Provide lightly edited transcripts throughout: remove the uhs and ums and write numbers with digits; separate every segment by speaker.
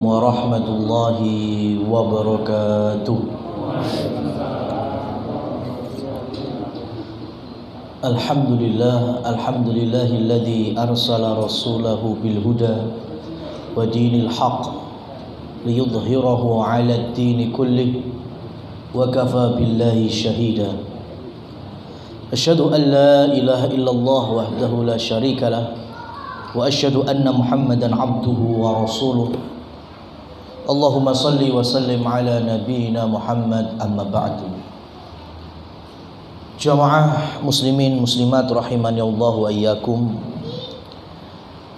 Speaker 1: warahmatullahi wabarakatuh. Alhamdulillahilladzi arsala rasulahu bil huda wa dinil haqq liyudhhirahu 'ala ad-din kullih wa kafa billahi shahida. Asyhadu an la ilaha illallah wahdahu la syarika lah wa asyhadu anna Muhammadan 'abduhu wa rasuluh. Allahumma salli wa sallim ala nabiyyina Muhammad, amma ba'du. Jamaah muslimin muslimat rahimani Allah wa iyyakum.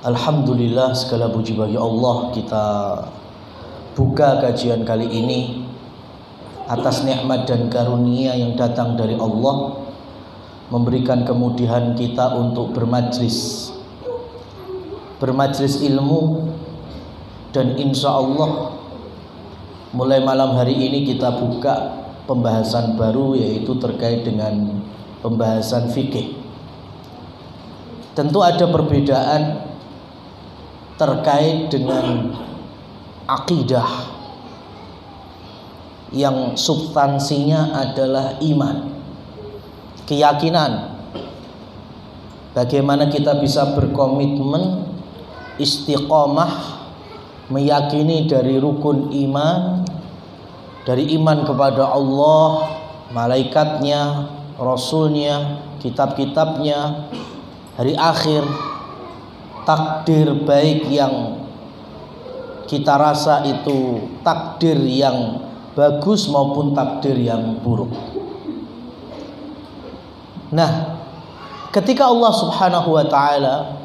Speaker 1: Alhamdulillah, segala puji bagi Allah. Kita buka kajian kali ini atas nikmat dan karunia yang datang dari Allah, memberikan kemudahan kita untuk bermajlis ilmu. Dan insya Allah mulai malam hari ini kita buka pembahasan baru, yaitu terkait dengan pembahasan fikih. Tentu ada perbedaan terkait dengan akidah yang substansinya adalah iman, keyakinan. Bagaimana kita bisa berkomitmen istiqomah meyakini dari rukun iman, dari iman kepada Allah, malaikatnya, rasulnya, kitab-kitabnya, hari akhir, takdir baik yang kita rasa itu takdir yang bagus maupun takdir yang buruk. Nah, ketika Allah Subhanahu wa ta'ala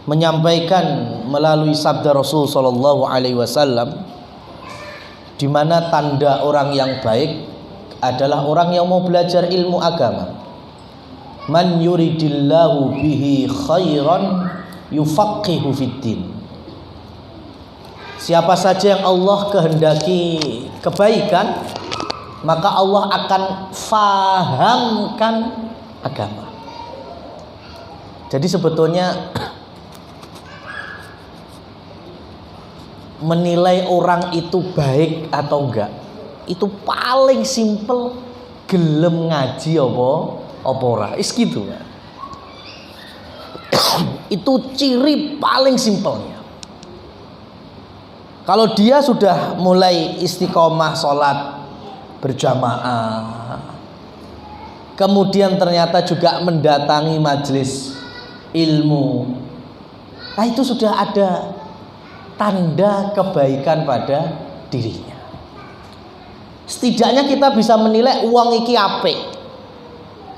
Speaker 1: menyampaikan melalui sabda Rasul sallallahu alaihi wasallam, di mana tanda orang yang baik adalah orang yang mau belajar ilmu agama. Man yuridillahu bihi khairan yufaqihu fiddin. Siapa saja yang Allah kehendaki kebaikan, maka Allah akan fahamkan agama. Jadi sebetulnya menilai orang itu baik atau enggak itu paling simpel, gelem ngaji apa ora, is gitu. Itu ciri paling simpelnya. Kalau dia sudah mulai istiqomah sholat berjamaah, kemudian ternyata juga mendatangi majelis ilmu, nah itu sudah ada tanda kebaikan pada dirinya. Setidaknya kita bisa menilai uang iki apik.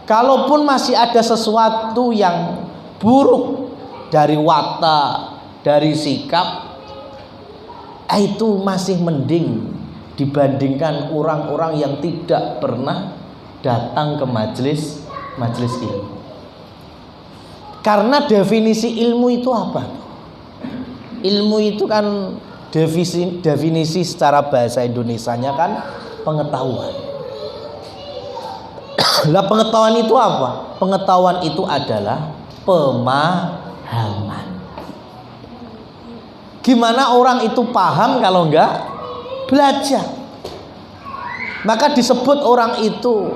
Speaker 1: Kalaupun masih ada sesuatu yang buruk dari watak, dari sikap, itu masih mending dibandingkan orang-orang yang tidak pernah datang ke majelis ilmu. Karena definisi ilmu itu apa? Ilmu itu kan definisi secara bahasa Indonesianya kan pengetahuan. Lah pengetahuan itu apa? Pengetahuan itu adalah pemahaman. Gimana orang itu paham kalau enggak belajar? Maka disebut orang itu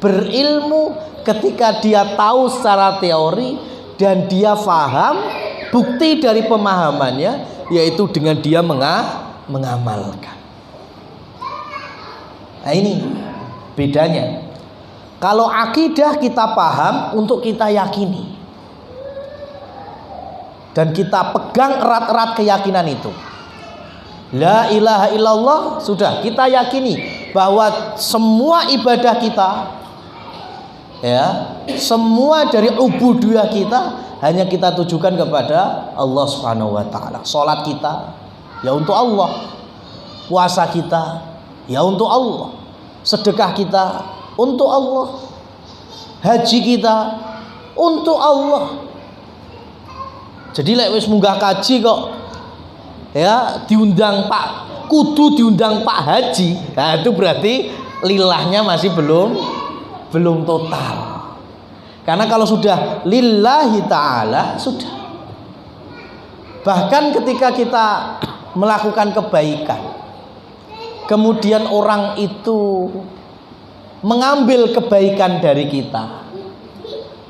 Speaker 1: berilmu ketika dia tahu secara teori dan dia paham. Bukti dari pemahamannya yaitu dengan dia mengamalkan. Nah ini bedanya. Kalau akidah kita paham untuk kita yakini, dan kita pegang erat-erat keyakinan itu. La ilaha illallah, sudah kita yakini bahwa semua ibadah kita, ya, semua dari ubudiyah kita hanya kita tujukan kepada Allah Subhanahu wa ta'ala. Salat kita ya untuk Allah, puasa kita ya untuk Allah, sedekah kita untuk Allah, haji kita untuk Allah. Jadi lek wis munggah kaji kok ya diundang Pak, kudu diundang Pak Haji. Nah, itu berarti lilahnya masih belum total. Karena kalau sudah lillahi ta'ala, sudah Bahkan ketika kita melakukan kebaikan, kemudian orang itu mengambil kebaikan dari kita,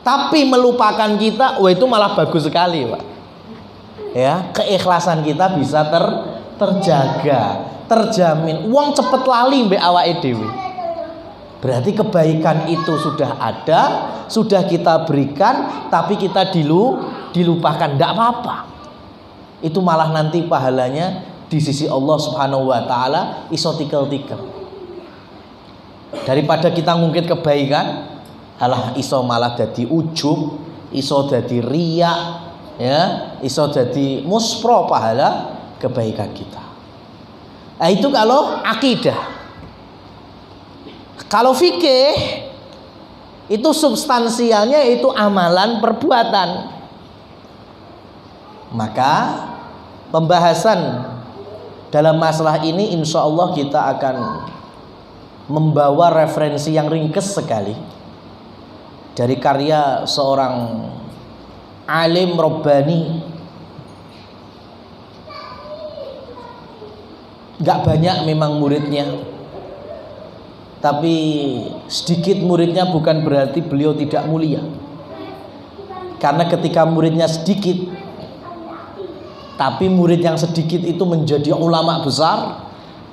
Speaker 1: tapi melupakan kita, wah itu malah bagus sekali, Pak. Ya, keikhlasan kita bisa terjaga, terjamin. Uang cepet lali mbek awake dhewe. Berarti kebaikan itu sudah ada, sudah kita berikan, tapi kita dilupakan, tidak apa-apa. Itu malah nanti pahalanya di sisi Allah Subhanahu wa taala iso tikel-tikel. Daripada kita ngungkit kebaikan, alah iso malah dadi ujub, iso dadi riya, ya, iso dadi muspro pahala kebaikan kita. Nah, itu kalau akidah. Kalau fikih itu substansialnya itu amalan perbuatan. Maka pembahasan dalam masalah ini insya Allah kita akan membawa referensi yang ringkas sekali dari karya seorang alim Rabbani. Gak banyak memang muridnya, tapi sedikit muridnya bukan berarti beliau tidak mulia. Karena ketika muridnya sedikit, tapi murid yang sedikit itu menjadi ulama besar,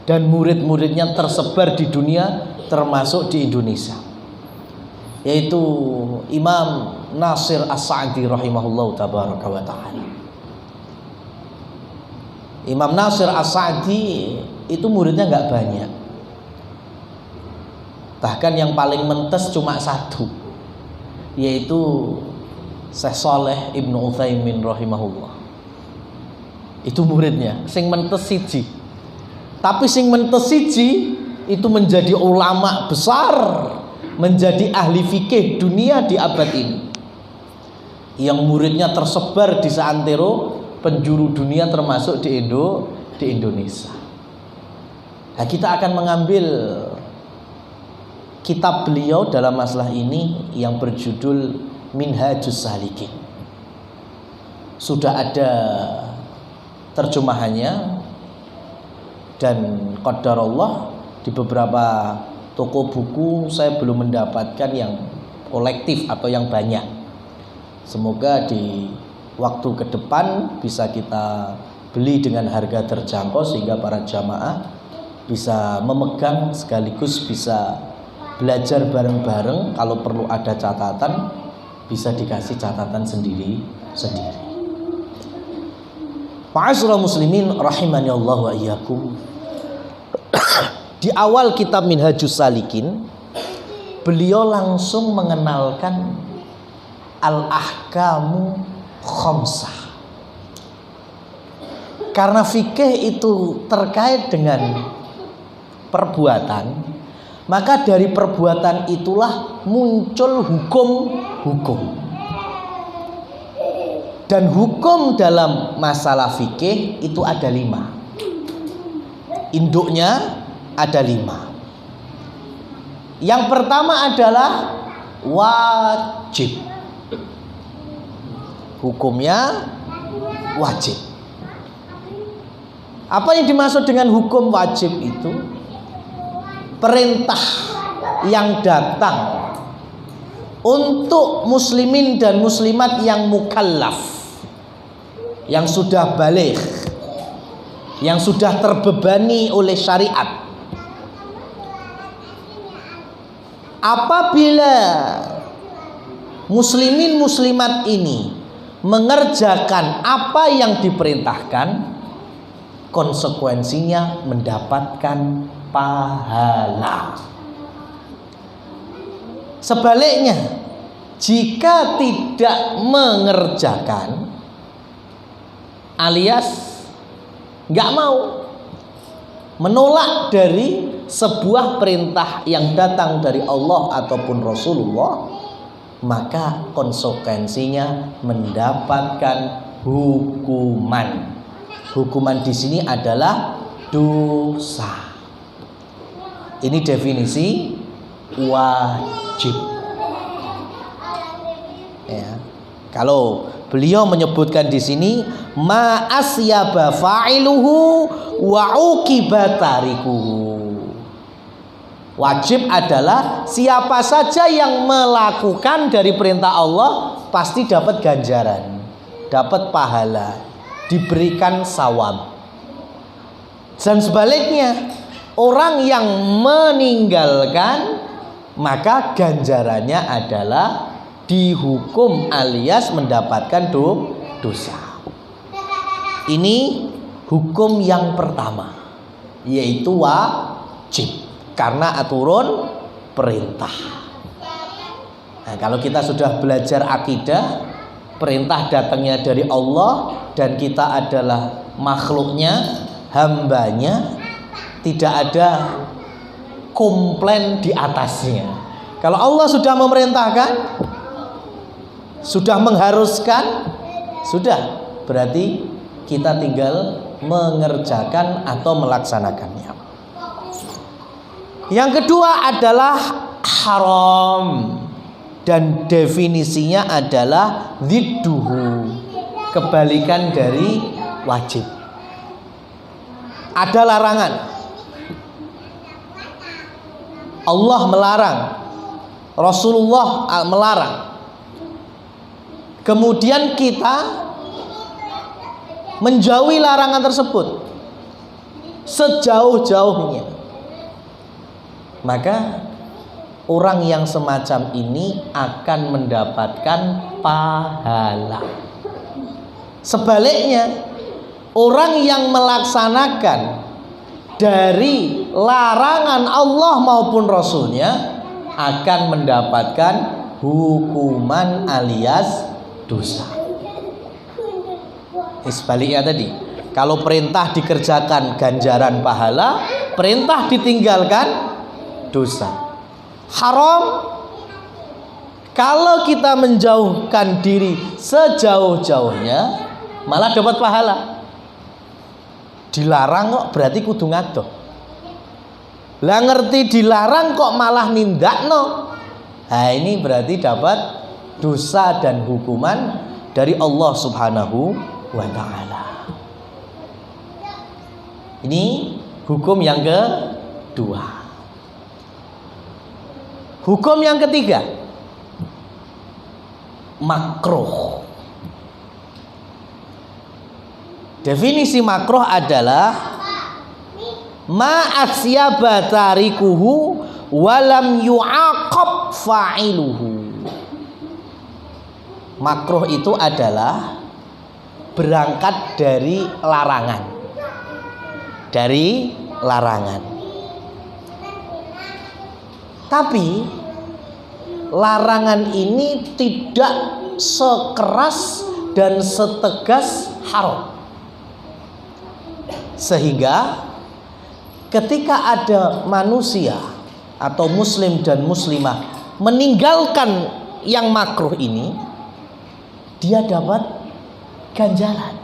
Speaker 1: dan murid-muridnya tersebar di dunia termasuk di Indonesia, yaitu Imam Nasir As-Sa'di rahimahullah tabaraka wa ta'ala. Imam Nasir As-Sa'di itu muridnya gak banyak, bahkan yang paling mentes cuma satu, yaitu Syekh Shalih Ibnu Utsaimin rahimahullah. Itu muridnya sing mentes siji. Tapi sing mentes siji itu menjadi ulama besar, menjadi ahli fikih dunia di abad ini, yang muridnya tersebar di seantero penjuru dunia termasuk di Indonesia. Nah, kita akan mengambil kitab beliau dalam masalah ini yang berjudul Minhajus Salikin. Sudah ada terjemahannya, dan qadarullah di beberapa toko buku saya belum mendapatkan yang kolektif atau yang banyak. Semoga di waktu ke depan bisa kita beli dengan harga terjangkau sehingga para jamaah bisa memegang sekaligus bisa belajar bareng-bareng. Kalau perlu ada catatan bisa dikasih catatan sendiri-sendiri. Ma'asyiral muslimin rahimani Allah wa iyyakum. Di awal kitab Minhajus Salikin, beliau langsung mengenalkan al-ahkamu khamsah. Karena fikih itu terkait dengan perbuatan, maka dari perbuatan itulah muncul hukum-hukum. Dan hukum dalam masalah fikih itu ada 5. Induknya ada 5. Yang pertama adalah wajib. Hukumnya wajib. Apa yang dimaksud dengan hukum wajib itu? Perintah yang datang untuk muslimin dan muslimat yang mukallaf, yang sudah baligh, yang sudah terbebani oleh syariat. Apabila muslimin muslimat ini mengerjakan apa yang diperintahkan, konsekuensinya mendapatkan pahala. Sebaliknya, jika tidak mengerjakan alias nggak mau, menolak dari sebuah perintah yang datang dari Allah ataupun Rasulullah, maka konsekuensinya mendapatkan hukuman. Hukuman di sini adalah dosa. Ini definisi wajib. Ya. Kalau Beliau menyebutkan di sini ma asyaba fa'iluhu wa uqiba tarikuhu. Wajib adalah siapa saja yang melakukan dari perintah Allah pasti dapat ganjaran, dapat pahala, diberikan sawab. Dan sebaliknya, orang yang meninggalkan maka ganjarannya adalah dihukum alias mendapatkan dosa. Ini hukum yang pertama, yaitu wajib, karena aturan perintah. Nah, kalau kita sudah belajar akidah, perintah datangnya dari Allah dan kita adalah makhluknya, hambanya, tidak ada komplain di atasnya. Kalau Allah sudah memerintahkan, sudah mengharuskan, sudah, berarti kita tinggal mengerjakan atau melaksanakannya. Yang kedua adalah haram, dan definisinya adalah zidduhu, kebalikan dari wajib. Ada larangan, Allah melarang, Rasulullah melarang, kemudian kita menjauhi larangan tersebut sejauh-jauhnya, maka orang yang semacam ini akan mendapatkan pahala. Sebaliknya, orang yang melaksanakan dari larangan Allah maupun Rasulnya akan mendapatkan hukuman alias dosa. Sebaliknya tadi, kalau perintah dikerjakan ganjaran pahala, perintah ditinggalkan dosa. Haram, kalau kita menjauhkan diri sejauh-jauhnya malah dapat pahala. Dilarang kok berarti kudu ngadoh. Lah ngerti dilarang kok malah nindakno. Nah, ini berarti dapat dosa dan hukuman dari Allah Subhanahu wa taala. Ini hukum yang kedua. Hukum yang ketiga, makruh. Definisi makruh adalah ma asyaba tarikuhu walam yu'aqab fa'iluhu. Makruh itu adalah berangkat dari larangan. Dari larangan. Tapi larangan ini tidak sekeras dan setegas haram. Sehingga ketika ada manusia atau muslim dan muslimah meninggalkan yang makruh ini, dia dapat ganjaran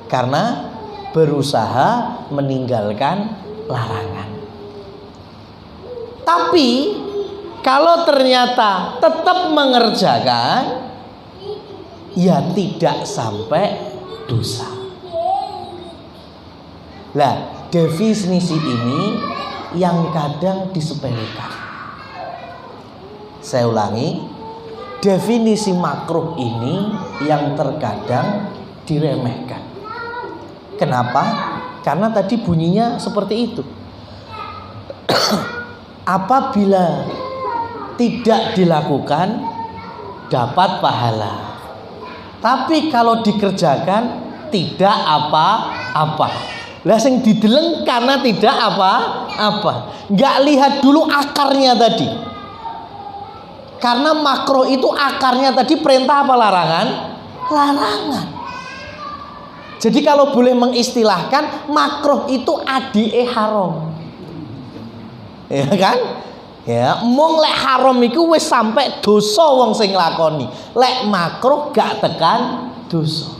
Speaker 1: karena berusaha meninggalkan larangan. Tapi kalau ternyata tetap mengerjakan, ya tidak sampai dosa. Nah, definisi ini yang kadang disepelekan. Saya ulangi, definisi makruh ini yang terkadang diremehkan. Kenapa? Karena tadi bunyinya seperti itu. Apabila tidak dilakukan dapat pahala, tapi kalau dikerjakan tidak apa-apa. Lah sing dideleng karena tidak apa-apa. Nggak lihat dulu akarnya tadi. Karena makruh itu akarnya tadi perintah apa larangan? Larangan. Jadi kalau boleh mengistilahkan, makruh itu adike haram. Ya kan? Ya, mong lek haram iku wis sampai dosa wong sing nglakoni. Lek makruh gak tekan dosa.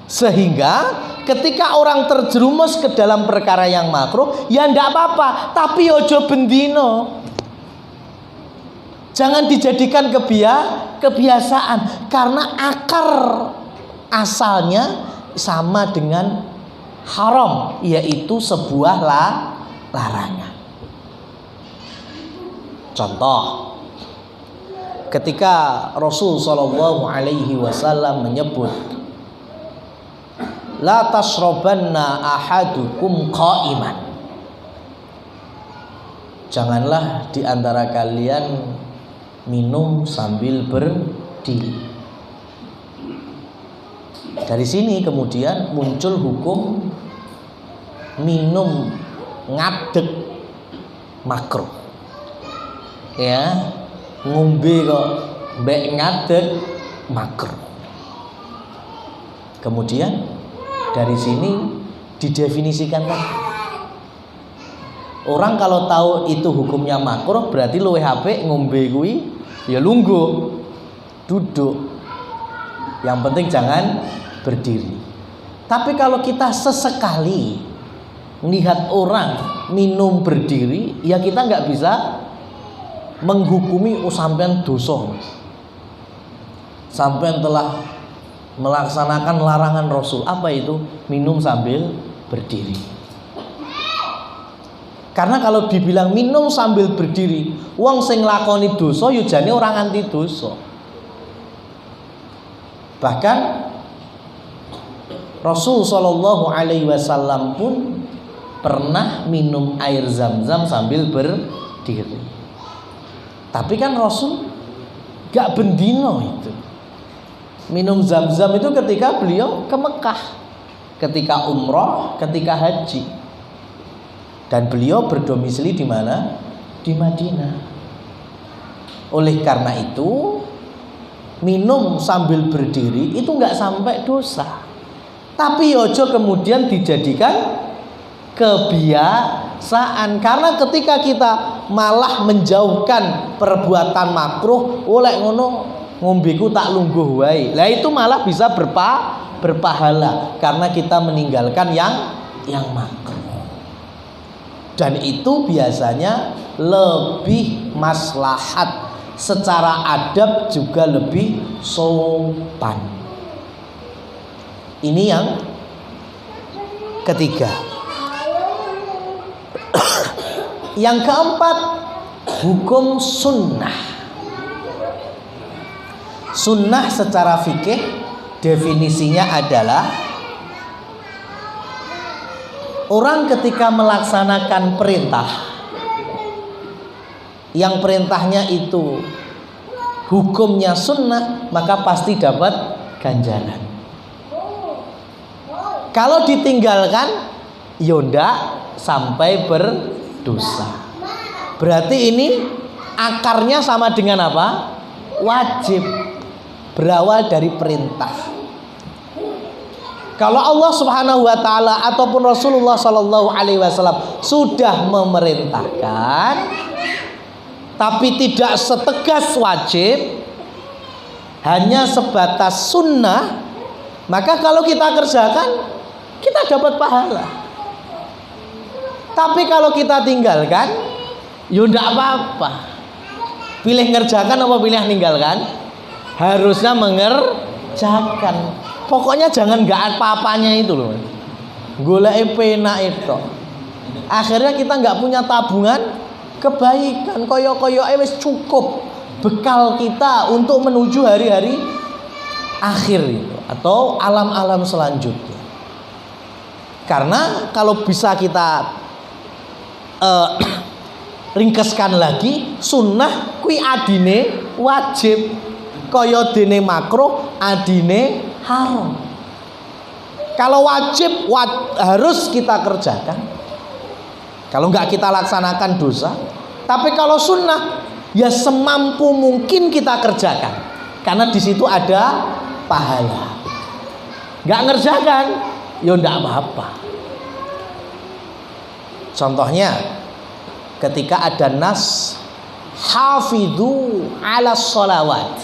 Speaker 1: Sehingga ketika orang terjerumus ke dalam perkara yang makruh, ya ndak apa-apa, tapi ojo bendino. Jangan dijadikan kebiasaan, karena akar asalnya sama dengan haram, yaitu sebuah larangan. Contoh, ketika Rasul Shallallahu Alaihi Wasallam menyebut, la tashrabanna ahadukum qa'iman, janganlah di antara kalian minum sambil berdiri. Dari sini kemudian muncul hukum minum ngadeg makruh. Ya, ngombe kok mbek ngadeg makruh. Kemudian dari sini didefinisikan lagi. Orang kalau tahu itu hukumnya makruh, berarti luwih apik ngombe kuwi ya lungguh, duduk. Yang penting jangan berdiri. Tapi kalau kita sesekali melihat orang minum berdiri, ya kita nggak bisa menghukumi sampean dosa, sampean telah melaksanakan larangan Rasul. Apa itu? Minum sambil berdiri. Karena kalau dibilang minum sambil berdiri, wong sing nglakoni dosa yo jane orang anti dosa. Bahkan Rasul Shallallahu Alaihi Wasallam pun pernah minum air zam-zam sambil berdiri. Tapi kan Rasul gak bendino itu. Minum zam-zam itu ketika beliau ke Mekah, ketika umroh, ketika haji. Dan beliau berdomisili di mana? Di Madinah. Oleh karena itu, minum sambil berdiri itu nggak sampai dosa. Tapi ojo kemudian dijadikan kebiasaan. Karena ketika kita malah menjauhkan perbuatan makruh, oleh ngono ngombeku tak lungguh wae. Lah itu malah bisa berpahala karena kita meninggalkan yang makruh. Dan itu biasanya lebih maslahat, secara adab juga lebih sopan. Ini yang ketiga. Yang keempat, hukum sunnah. Sunnah secara fikih definisinya adalah orang ketika melaksanakan perintah, yang perintahnya itu hukumnya sunnah, maka pasti dapat ganjaran. Kalau ditinggalkan, yonda sampai berdosa. Berarti ini akarnya sama dengan apa? Wajib, berawal dari perintah. Kalau Allah Subhanahu wa taala ataupun Rasulullah Shallallahu Alaihi Wasallam sudah memerintahkan, tapi tidak setegas wajib, hanya sebatas sunnah, maka kalau kita kerjakan, kita dapat pahala. Tapi kalau kita tinggalkan, ya enggak apa-apa. Pilih ngerjakan apa pilih ninggalkan? Harusnya mengerjakan. Pokoknya jangan nggak apa-apanya itu loh. Golek penak itu. Akhirnya kita nggak punya tabungan kebaikan. Koyo-koyo wis cukup bekal kita untuk menuju hari-hari akhir itu, atau alam-alam selanjutnya. Karena kalau bisa kita ringkeskan lagi, sunnah kui adine wajib, koyo dene makruh adine haram. Kalau wajib harus kita kerjakan, kalau nggak kita laksanakan dosa. Tapi kalau sunnah ya semampu mungkin kita kerjakan, karena di situ ada pahala. Nggak ngerjakan ya nggak apa-apa. Contohnya ketika ada nas hafidhu ala sholawat,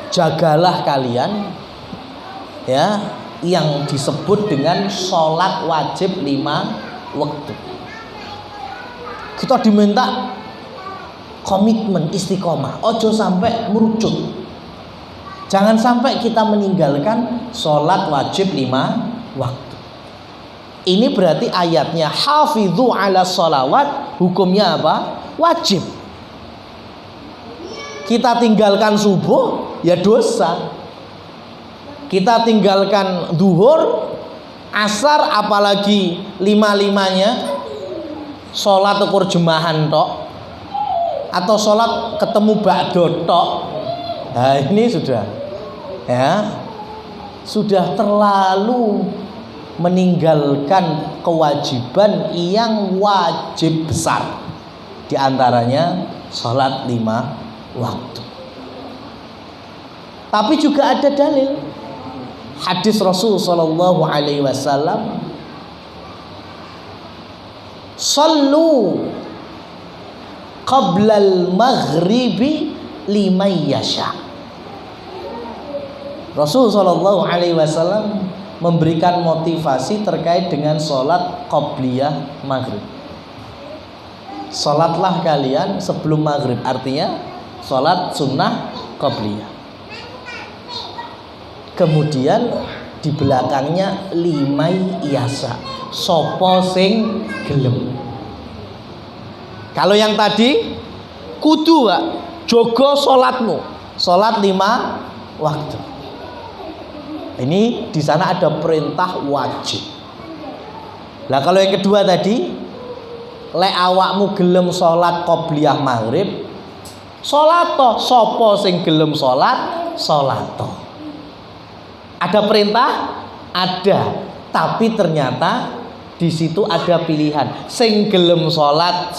Speaker 1: jagalah kalian ya yang disebut dengan sholat wajib 5 waktu. Kita diminta komitmen istiqomah, ojo sampai merucut. Jangan sampai kita meninggalkan sholat wajib 5 waktu. Ini berarti ayatnya hafidhu ala sholawat, hukumnya apa? Wajib. Kita tinggalkan subuh ya dosa. Kita tinggalkan duhur, asar, apalagi 5-5-nya, sholat ukur jemahan tok, atau sholat ketemu ba'do tok. Nah ini sudah terlalu meninggalkan kewajiban yang wajib besar, di antaranya sholat 5 waktu. Tapi juga ada dalil hadis Rasul sallallahu alaihi wasallam, sallu qablal maghribi liman yasha. Rasul sallallahu alaihi wasallam memberikan motivasi terkait dengan sholat qobliyah maghrib. Sholatlah kalian sebelum maghrib, artinya sholat sunnah qobliyah. Kemudian di belakangnya limai yasa, sopo sing gelem. Kalau yang tadi kudu gak jogo sholatmu, sholat 5 waktu. Ini di sana ada perintah wajib. Lah kalau yang kedua tadi, lek awakmu gelem sholat qobliyah maghrib, sholato, sopo sing gelem sholat, sholato. Ada perintah? Ada. Tapi ternyata di situ ada pilihan. Sing gelem sholat,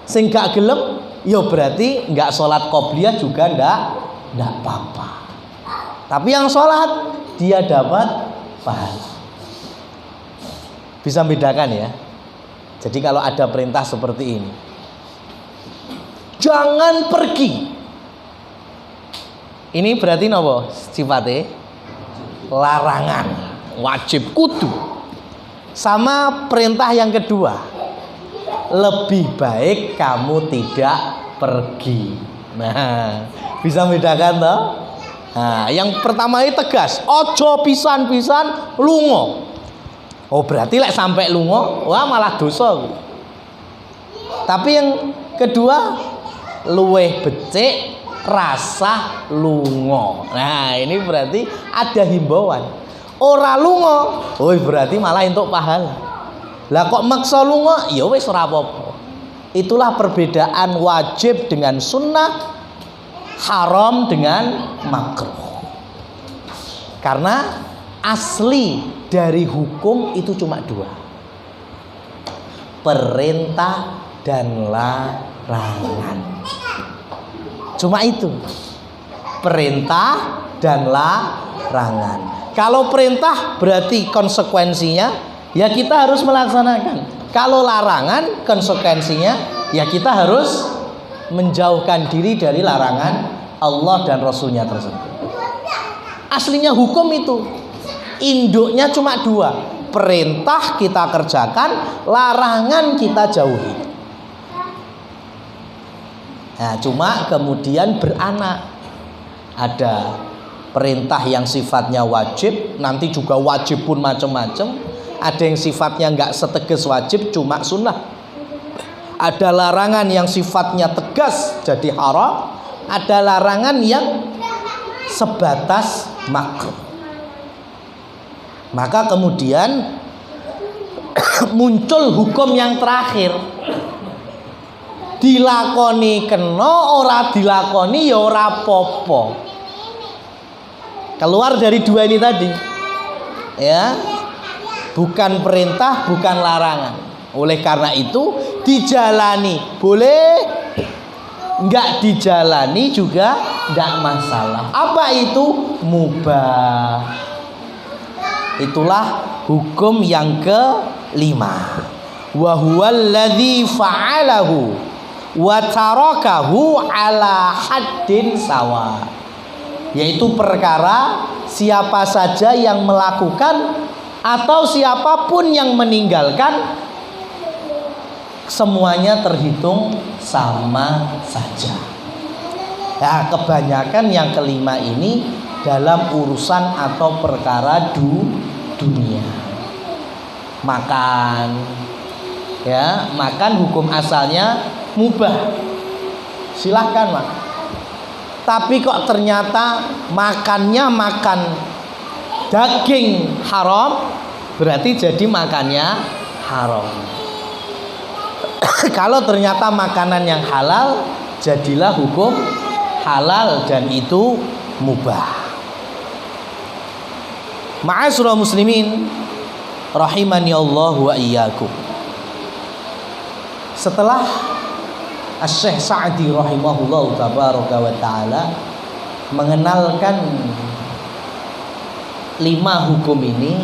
Speaker 1: sing gak gelem, ya berarti gak sholat qobliyah juga ndak apa-apa. Tapi yang sholat dia dapat pahala. Bisa membedakan ya. Jadi kalau ada perintah seperti ini, jangan pergi. Ini berarti nopo sifatnya? Larangan, wajib, kudu. Sama perintah yang kedua, lebih baik kamu tidak pergi. Nah, bisa membedakan toh? Nah, yang pertama ini tegas, ojo pisan-pisan lungo. Oh berarti lek sampai lungo, wah malah dosa. Tapi yang kedua, luweh becik rasa lungo. Nah ini berarti ada himbauan. Ora lungo, oh berarti malah entuk pahala. Lah kok maksa lungo, ya wis ora apa-apa. Itulah perbedaan wajib dengan sunnah, haram dengan makruh. Karena asli dari hukum itu cuma 2, perintah dan larangan. Cuma itu, perintah dan larangan. Kalau perintah berarti konsekuensinya ya kita harus melaksanakan. Kalau larangan konsekuensinya ya kita harus menjauhkan diri dari larangan Allah dan Rasulnya tersebut. Aslinya hukum itu induknya cuma 2, perintah kita kerjakan, larangan kita jauhi. Nah, cuma kemudian beranak, ada perintah yang sifatnya wajib, nanti juga wajib pun macam-macam. Ada yang sifatnya nggak setegas wajib, cuma sunnah. Ada larangan yang sifatnya tegas jadi haram, ada larangan yang sebatas makruh. Maka kemudian muncul hukum yang terakhir, dilakoni kena, ora dilakoni ya ora apa-apa. Keluar dari 2 ini tadi, ya, bukan perintah, bukan larangan. Oleh karena itu dijalani boleh, enggak dijalani juga enggak masalah. Apa itu? Mubah. Itulah hukum yang ke-5. Wa huwallazi fa'alahu wa tarakahu ala haddin sawa. Yaitu perkara siapa saja yang melakukan atau siapapun yang meninggalkan semuanya terhitung sama saja. Ya, kebanyakan yang kelima ini dalam urusan atau perkara dunia. Makan, ya, makan hukum asalnya mubah, silahkan makan. Tapi kok ternyata makannya makan daging haram, berarti jadi makannya haram. Kalau ternyata makanan yang halal, jadilah hukum halal dan itu mubah. Ma'asyiral muslimin rahimani Allah wa iyyakum. Setelah Asy-Syaikh Sa'di rahimahullah tabaraka wa taala mengenalkan 5 hukum ini,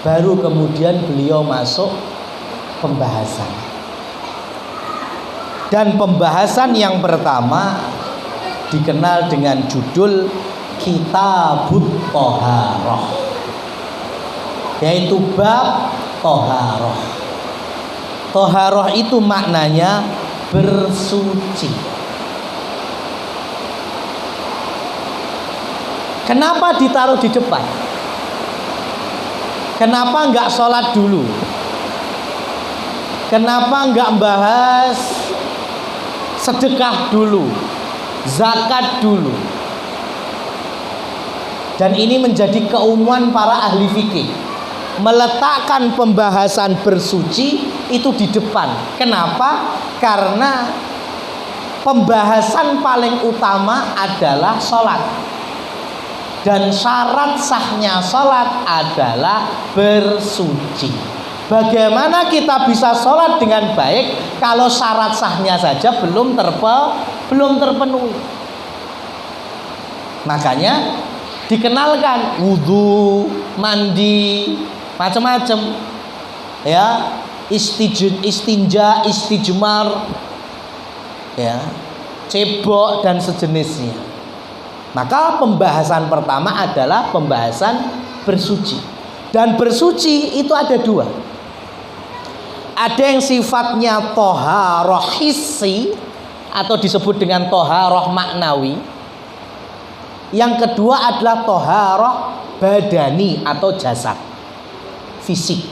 Speaker 1: baru kemudian beliau masuk pembahasan. Dan pembahasan yang pertama dikenal dengan judul Kitabut Thaharah, yaitu bab Thaharah. Thaharah itu maknanya bersuci. Kenapa ditaruh di depan? Kenapa enggak sholat dulu? Kenapa enggak bahas sedekah dulu, zakat dulu? Dan ini menjadi keumuman para ahli fikih, meletakkan pembahasan bersuci itu di depan. Kenapa? Karena pembahasan paling utama adalah sholat, dan syarat sahnya sholat adalah bersuci. Bagaimana kita bisa sholat dengan baik kalau syarat sahnya saja belum terpenuhi? Makanya dikenalkan wudhu, mandi, macam-macam, ya, istinja, istijmar, ya, cebok dan sejenisnya. Maka pembahasan pertama adalah pembahasan bersuci. Dan bersuci itu ada 2. Ada yang sifatnya thaharah hissi atau disebut dengan thaharah maknawi. Yang kedua adalah thaharah badani atau jasad, fisik.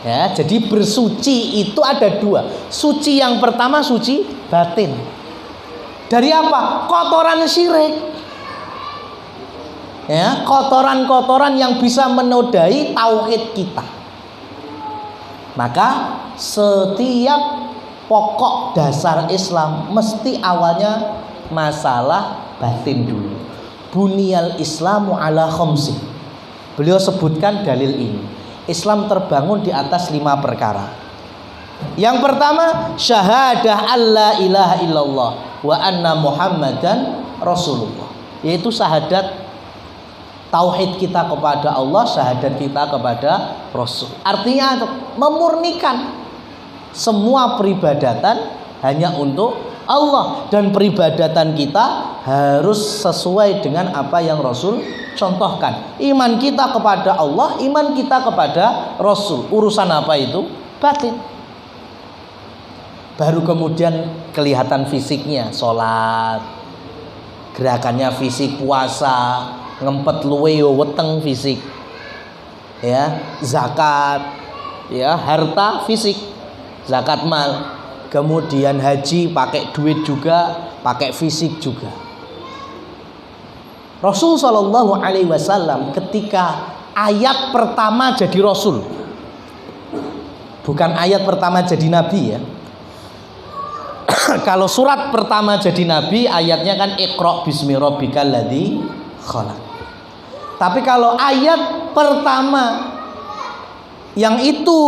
Speaker 1: Ya, jadi bersuci itu ada 2. Suci yang pertama suci batin. Dari apa? Kotoran syirik. Ya, kotoran-kotoran yang bisa menodai tauhid kita. Maka setiap pokok dasar Islam mesti awalnya masalah batin dulu. Buniyal Islamu ala khamsin. Beliau sebutkan dalil ini. Islam terbangun di atas 5 perkara. Yang pertama, syahadah alla ilaha illallah wa anna muhammadan rasulullah, yaitu syahadat tauhid kita kepada Allah, syahadat kita kepada Rasul. Artinya memurnikan semua peribadatan hanya untuk Allah, dan peribadatan kita harus sesuai dengan apa yang Rasul contohkan. Iman kita kepada Allah, iman kita kepada Rasul. Urusan apa itu? Batin. Baru kemudian kelihatan fisiknya, sholat, gerakannya fisik, puasa, ngempet luwe weteng fisik, ya, zakat, ya, harta fisik, zakat mal. Kemudian haji pakai duit juga, pakai fisik juga. Rasul Shallallahu Alaihi Wasallam ketika ayat pertama jadi Rasul, bukan ayat pertama jadi Nabi, ya. Kalau surat pertama jadi Nabi, ayatnya kan Iqra bismi rabbikal ladzi khalaq. Tapi kalau ayat pertama yang itu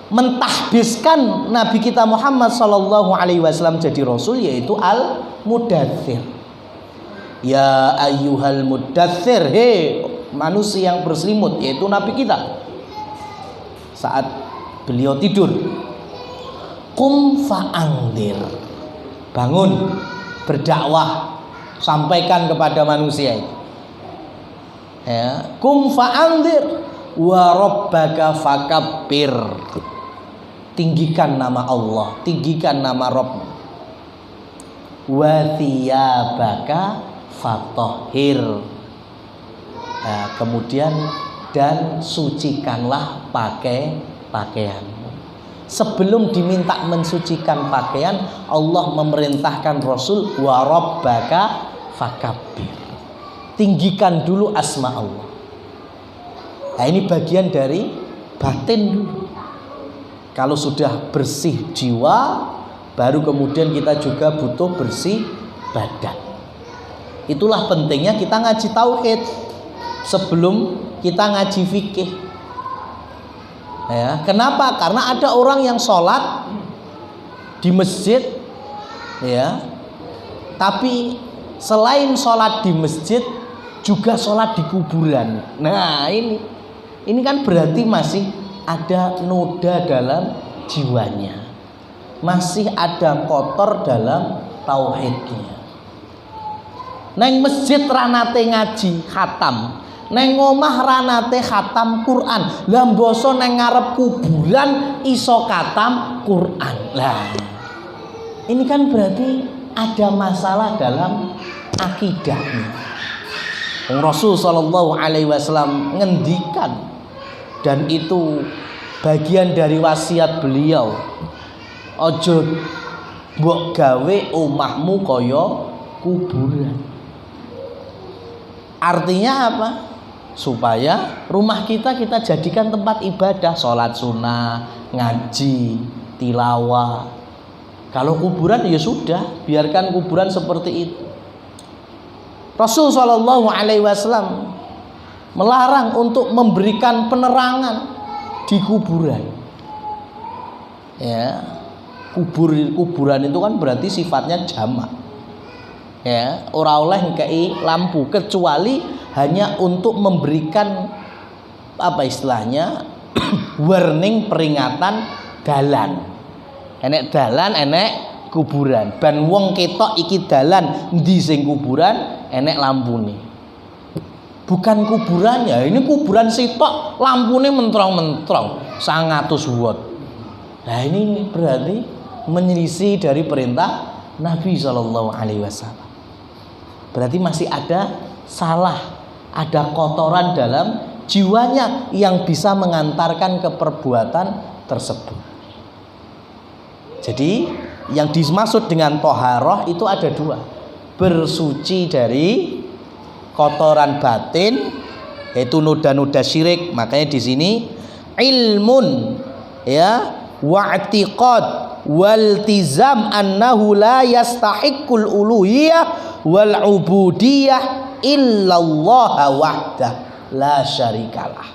Speaker 1: mentahbiskan Nabi kita Muhammad Sallallahu Alaihi Wasallam jadi Rasul, yaitu Al-Mudaththir. Ya ayyuhal mudaththir, hei manusia yang berselimut, yaitu Nabi kita saat beliau tidur. Qum fa'andir, bangun, berdakwah, sampaikan kepada manusia. Ya, qum fa'andir wa rabbaka fakabbir. tinggikan nama Allah, tinggikan nama Rabb. Wa thiyabaka fatahhir. Nah, kemudian dan sucikanlah pakaianmu. Sebelum diminta mensucikan pakaian, Allah memerintahkan Rasul wa rabbaka fakabbir. Tinggikan dulu asma Allah. Nah, ini bagian dari batin dulu. Kalau sudah bersih jiwa, baru kemudian kita juga butuh bersih badan. Itulah pentingnya kita ngaji tauhid sebelum kita ngaji fikih. Ya, kenapa? Karena ada orang yang sholat di masjid, ya, tapi selain sholat di masjid juga sholat di kuburan. Nah, ini kan berarti masih ada noda dalam jiwanya, masih ada kotor dalam tauhidnya. Neng masjid ranate ngaji khatam, neng omah ranate khatam Quran, lah mboso neng ngarep kuburan iso khatam Quran. Lah ini kan berarti ada masalah dalam akidahnya. Rasul sallallahu alaihi wasallam ngendikan, dan itu bagian dari wasiat beliau, ojo mbok gawe omahmu kaya kuburan. Artinya apa? Supaya rumah kita jadikan tempat ibadah, sholat sunnah, ngaji, tilawah. Kalau kuburan ya sudah, biarkan kuburan seperti itu. Rasul Shallallahu Alaihi Wasallam melarang untuk memberikan penerangan di kuburan. Ya, kuburan itu kan berarti sifatnya jamak. Ya, ora oleh ngkei lampu kecuali hanya untuk memberikan apa istilahnya warning, peringatan dalan. Enek dalan, enek kuburan. Ben wong ketok iki dalan ndi sing kuburan, enek lampune. Bukan kuburan ya, ini kuburan sitok lampune mentrong-mentrong 100 watt. Nah, ini berarti menyelisih dari perintah Nabi Shallallahu Alaihi Wasallam. Berarti masih ada salah, ada kotoran dalam jiwanya yang bisa mengantarkan ke perbuatan tersebut. Jadi yang dimaksud dengan toharoh itu ada dua: bersuci dari kotoran batin, yaitu noda-noda syirik. Makanya di sini ilmun, ya, wa'tiqad waltizam annahu la yastahiqqul uluhiyah wal ubudiyah illallah wahdah la syarikalah.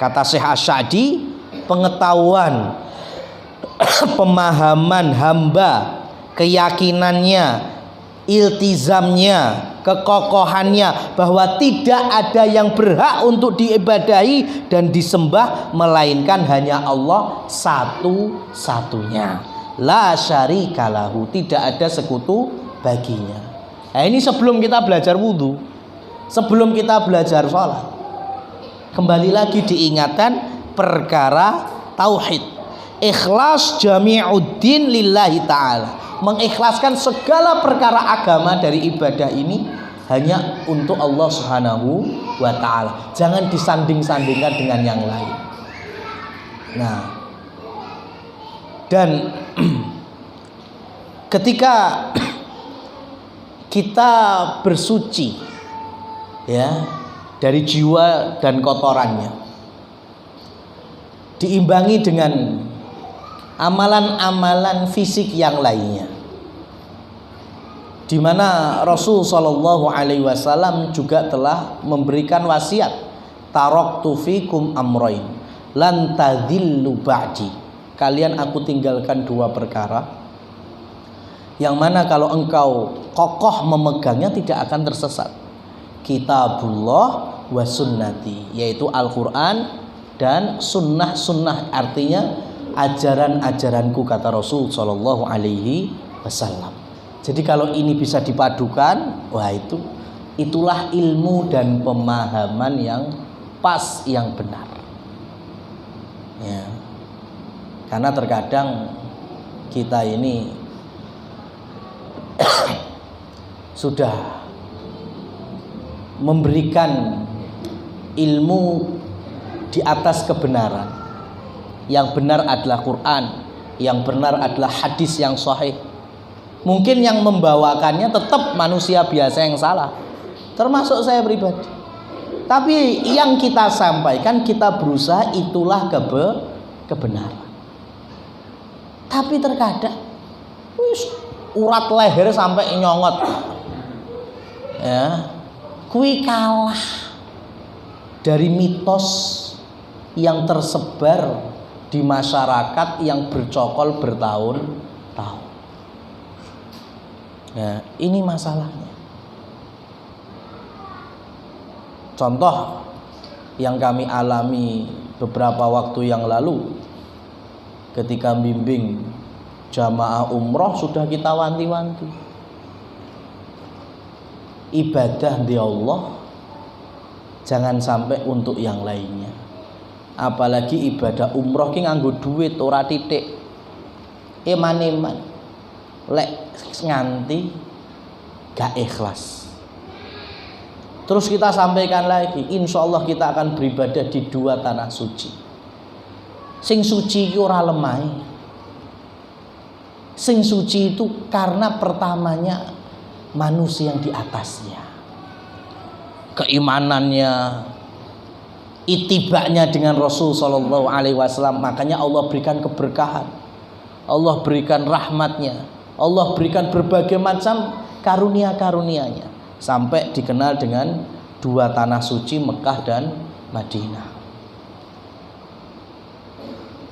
Speaker 1: Kata Syekh Asy-Sya'di, pengetahuan pemahaman hamba, keyakinannya, iltizamnya, kekokohannya bahwa tidak ada yang berhak untuk diibadahi dan disembah melainkan hanya Allah satu-satunya. La syarikalahu, tidak ada sekutu baginya. Nah, ini sebelum kita belajar wudhu, sebelum kita belajar sholat, kembali lagi diingatkan perkara tauhid. Ikhlas jami'uddin lillahi ta'ala, mengikhlaskan segala perkara agama dari ibadah ini hanya untuk Allah Subhanahu wa ta'ala. Jangan disanding-sandingkan dengan yang lain. Nah, dan ketika kita bersuci, ya, dari jiwa dan kotorannya, diimbangi dengan amalan-amalan fisik yang lainnya, di mana Rasul Shallallahu Alaihi Wasallam juga telah memberikan wasiat, taraktu fikum amroin lan tadillu ba'di, kalian aku tinggalkan dua perkara yang mana kalau engkau kokoh memegangnya tidak akan tersesat. Kitabullah wa sunnati, yaitu Al-Quran dan sunnah-sunnah, artinya ajaran-ajaranku, kata Rasul Shallallahu Alaihi Wasallam. Jadi kalau ini bisa dipadukan, wah itulah ilmu dan pemahaman yang pas, yang benar. Ya. Karena terkadang kita ini sudah memberikan ilmu di atas kebenaran. Yang benar adalah Quran, yang benar adalah hadis yang sahih. Mungkin yang membawakannya tetap manusia biasa yang salah, termasuk saya pribadi. Tapi yang kita sampaikan, kita berusaha itulah kebenaran. Tapi terkadang urat leher sampai nyongot, ya, kui kalah dari mitos yang tersebar di masyarakat yang bercokol bertahun-tahun. Ya, ini masalahnya. Contoh yang kami alami beberapa waktu yang lalu, ketika bimbing jamaah umroh, sudah kita wanti-wanti, ibadah di Allah jangan sampai untuk yang lainnya. Apalagi ibadah umroh ki nganggo duit ora titik. Eman-eman lek nganti gak ikhlas. Terus kita sampaikan lagi, insya Allah kita akan beribadah di 2 tanah suci. Sing suci itu ora lemah. Sing suci itu karena pertamanya manusia yang di atasnya, keimanannya, itibaknya dengan Rasul Shallallahu Alaihi Wasallam. Makanya Allah berikan keberkahan, Allah berikan rahmatnya, Allah berikan berbagai macam karunia-karunianya, sampai dikenal dengan 2 tanah suci, Mekah dan Madinah,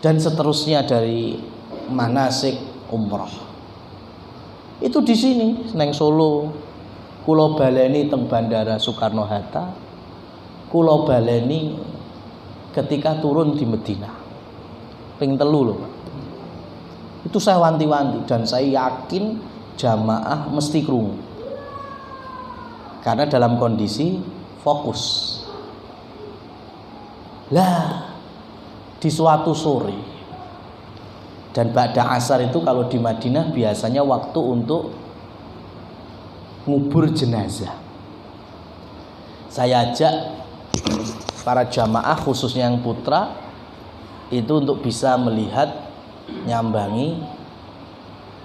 Speaker 1: dan seterusnya dari manasik umroh. Itu di sini neng Solo, kulo baleni teng Bandara Soekarno Hatta, kulo baleni ketika turun di Medina, ping 3 loh Pak. Itu saya wanti-wanti dan saya yakin jamaah mesti krungu, karena dalam kondisi fokus. Lah di suatu sore dan ba'da asar itu kalau di Madinah biasanya waktu untuk ngubur jenazah. Saya ajak para jamaah khususnya yang putra itu untuk bisa melihat, nyambangi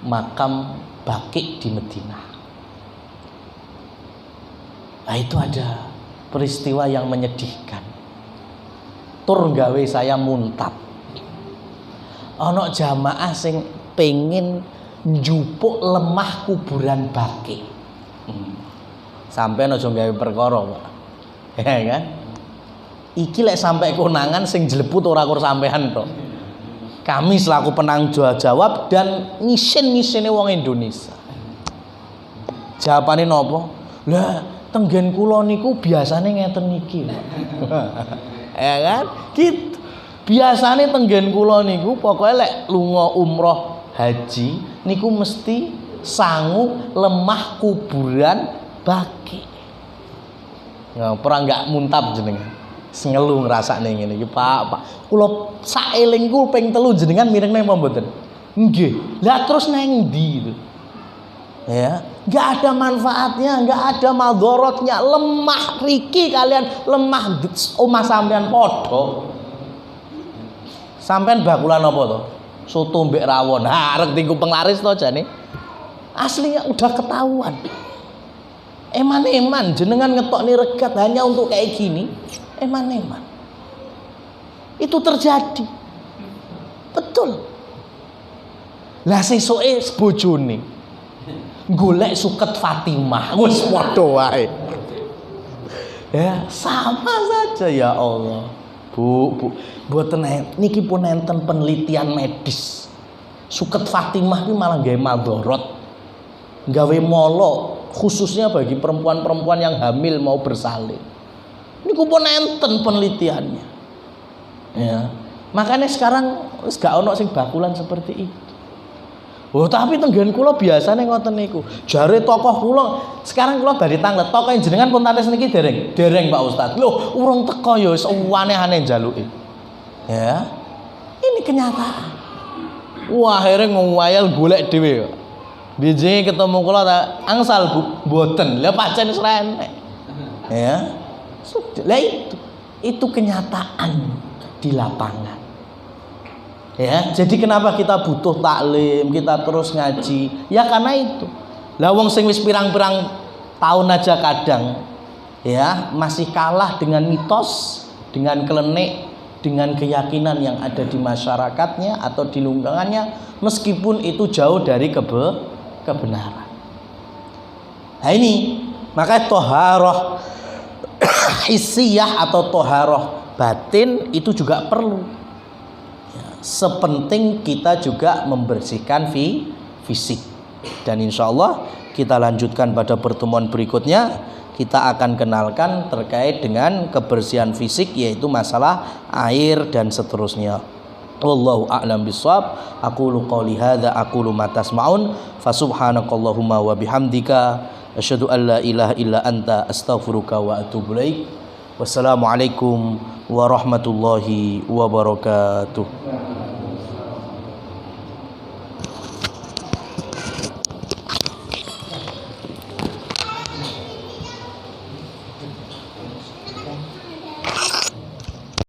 Speaker 1: makam Baqi di Madinah. Nah, itu ada peristiwa yang menyedihkan. Tur gawe saya muntap. Ono jamaah sing pengen njupuk lemah kuburan Baqi. Sampai aja gawe perkara, Pak. Ya kan? Iki lek sampai konangan sing jleput ora kur sampean tok. Kami selaku penanggung jawab dan ngisin-ngisine wong Indonesia. Jawabane napa? Lah, tenggen kula niku biasane ngeten iki. Ya kan? Gitu. Biasane tenggen kula niku pokoke lek lunga umroh haji niku mesti sangu lemah kuburan Baqi. Ya, ora enggak muntap jenengan. Ngelu ngrasakne ngene iki, Pak. Kula saelingku ping 3 jenengan mirengne apa mboten? Nggih. Lah terus nang ndi itu? Ya, enggak ada manfaatnya, enggak ada madharatnya. Lemah riki kalian lemah omah sampean padha. Sampean bakulan apa to? Soto mbek rawon. Ha, arek tingku penglaris to jane. Aslinya udah ketahuan. Eman-eman jenengan ngetokni regat hanya untuk kayak gini. Eman-eman. Itu terjadi. Betul. Lah sesuke bojone golek suket Fatimah, wis padha wae. Ya, sama saja ya Allah. Bu, mboten niki pun enten penelitian medis. Suket Fatimah iki malah gawe madharat. Gawe molo khususnya bagi perempuan-perempuan yang hamil mau bersalin. Niku pun enten penelitiannya. Ya. Makanya sekarang wis gak ono sing bakulan seperti itu. Oh, tapi tenggen kula biasane ngoten niku. Jare tokoh kula, sekarang kula bari tanglet tokoh jenengan pun tates niki dereng Pak Ustaz. Loh, urung teko ya wis aneh-aneh njaluki. Ya. Ini kenyataan. Wah, akhirnya ngwayal golek dhewe. Bijine ketemu kula ta angsal mboten. Lah pancen wis renek. Ya. Lah itu kenyataan di lapangan. Ya, jadi kenapa kita butuh taklim, kita terus ngaji? Ya karena itu. Lah wong sing wis pirang-pirang tahun aja kadang ya masih kalah dengan mitos, dengan klenik, dengan keyakinan yang ada di masyarakatnya atau di lingkungannya, meskipun itu jauh dari kebenaran. Nah ini maka toharoh hissiyah atau toharoh batin itu juga perlu. Sepenting kita juga membersihkan fisik. Dan insya Allah kita lanjutkan pada pertemuan berikutnya. Kita akan kenalkan terkait dengan kebersihan fisik, yaitu masalah air dan seterusnya. Wallahu a'lam bishawab. Aqulu qouli hadza aqulu ma tasma'un fa subhanakallahumma wa bihamdika asyhadu an la ilaha illa anta astaghfiruka wa atubu ilaik. Wassalamualaikum warahmatullahi wabarakatuh.